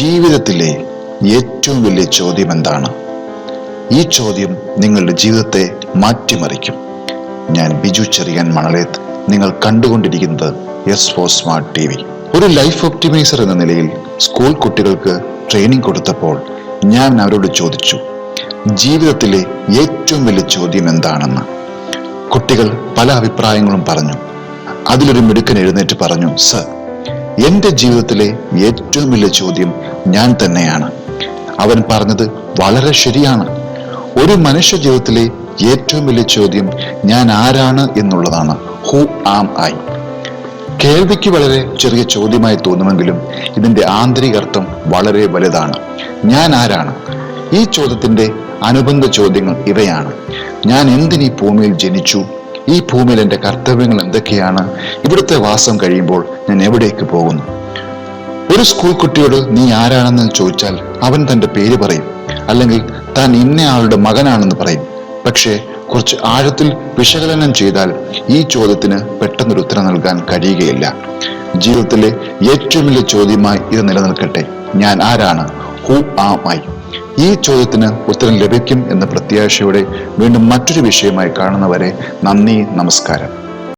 ജീവിതത്തിലെ ഏറ്റവും വലിയ ചോദ്യം എന്താണ്? ഈ ചോദ്യം നിങ്ങളുടെ ജീവിതത്തെ മാറ്റിമറിക്കും. ഞാൻ ബിജു ചെറിയാൻ മണലേത്ത്. നിങ്ങൾ കണ്ടുകൊണ്ടിരിക്കുന്നത് S4 സ്മാർട്ട് TV. ഒരു ലൈഫ് ഒപ്റ്റിമൈസർ എന്ന നിലയിൽ സ്കൂൾ കുട്ടികൾക്ക് ട്രെയിനിങ് കൊടുത്തപ്പോൾ ഞാൻ അവരോട് ചോദിച്ചു, ജീവിതത്തിലെ ഏറ്റവും വലിയ ചോദ്യം എന്താണെന്ന്. കുട്ടികൾ പല അഭിപ്രായങ്ങളും പറഞ്ഞു. അതിലൊരു മിടുക്കൻ എഴുന്നേറ്റ് പറഞ്ഞു, സർ, എന്റെ ജീവിതത്തിലെ ഏറ്റവും വലിയ ചോദ്യം ഞാൻ തന്നെയാണ്. അവൻ പറഞ്ഞത് വളരെ ശരിയാണ്. ഒരു മനുഷ്യ ജീവിതത്തിലെ ഏറ്റവും വലിയ ചോദ്യം ഞാൻ ആരാണ് എന്നുള്ളതാണ്. Who am I? കേൾവിക്ക് വളരെ ചെറിയ ചോദ്യമായി തോന്നുമെങ്കിലും ഇതിന്റെ ആന്തരിക അർത്ഥം വളരെ വലുതാണ്. ഞാൻ ആരാണ്? ഈ ചോദ്യത്തിന്റെ അനുബന്ധ ചോദ്യങ്ങൾ ഇവയാണ്: ഞാൻ എന്തിനീ ഭൂമിയിൽ ജനിച്ചു? ഈ ഭൂമിയിൽ എൻ്റെ കർത്തവ്യങ്ങൾ എന്തൊക്കെയാണ്? ഇവിടുത്തെ വാസം കഴിയുമ്പോൾ ഞാൻ എവിടേക്ക് പോകുന്നു? ഒരു സ്കൂൾ കുട്ടിയോട് നീ ആരാണെന്ന് ചോദിച്ചാൽ അവൻ തന്റെ പേര് പറയും, അല്ലെങ്കിൽ താൻ ഇന്നയാളുടെ മകനാണെന്ന് പറയും. പക്ഷേ കുറച്ച് ആഴത്തിൽ വിശകലനം ചെയ്താൽ ഈ ചോദ്യത്തിന് പെട്ടെന്നൊരു ഉത്തരം നൽകാൻ കഴിയുകയില്ല. ജീവിതത്തിലെ ഏറ്റവും വലിയ ചോദ്യമായി ഇത് നിലനിൽക്കട്ടെ. ഞാൻ ആരാണ്? Who am I? ഈ ചോദ്യത്തിന് ഉത്തരം ലഭിക്കും എന്ന പ്രത്യാശയോടെ വീണ്ടും മറ്റൊരു വിഷയമായി കാണുന്നവരെ നന്ദി, നമസ്കാരം.